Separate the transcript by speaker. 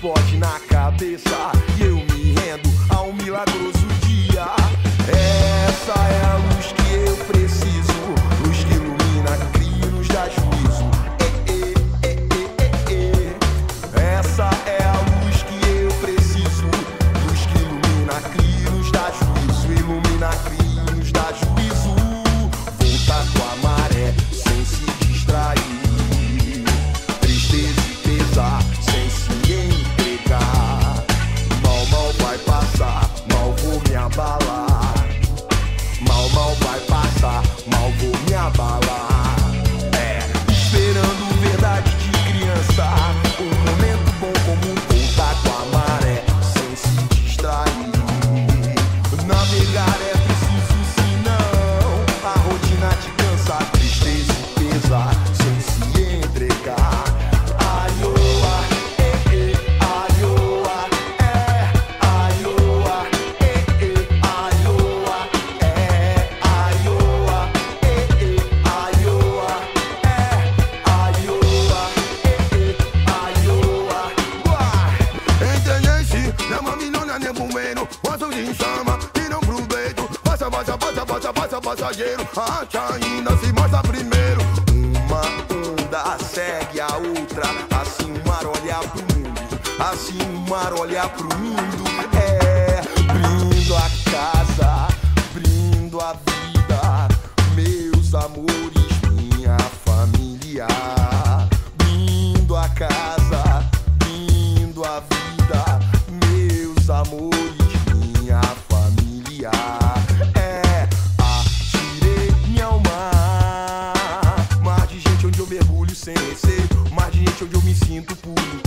Speaker 1: explode na cabeça e eu me rendo a um milagroso dia. Essa é a luz que eu preciso, luz que ilumina, cria e nos dá juízo. Essa é a luz que eu preciso, luz que ilumina, cria e nos dá juízo. Ilumina, cria e nos dá juízo. Volta com a maré sem se distrair, tristeza e pesar sem se entregar. Mal, mal vai passar, mal vou me abalar. Mal, mal vai passar, mal vou me abalar. Esperando verdade de criança, um momento bom como voltar com a maré sem se distrair. Navegar é preciso, senão a rotina te cansa, tristeza e pesar sem se entregar. Aioa, aioa, aioa, aioa, aioa,
Speaker 2: Entendesse? Não é uma milhona nem bombeiro, posso de chama e não proveito. Passa, passa, passa, passa, passa, passageiro. Acha ainda se mostra primeiro.
Speaker 1: uma onda segue a outra, assim o mar olha pro mundo, assim o mar olha pro mundo. Brindo a casa, brindo a vida, meus amores, minha família. Brindo a casa, brindo a vida, meus amores, minha família. Atirei-me ao mar, mar de gente onde eu mergulho sem receio, mar de gente onde eu me sinto puro.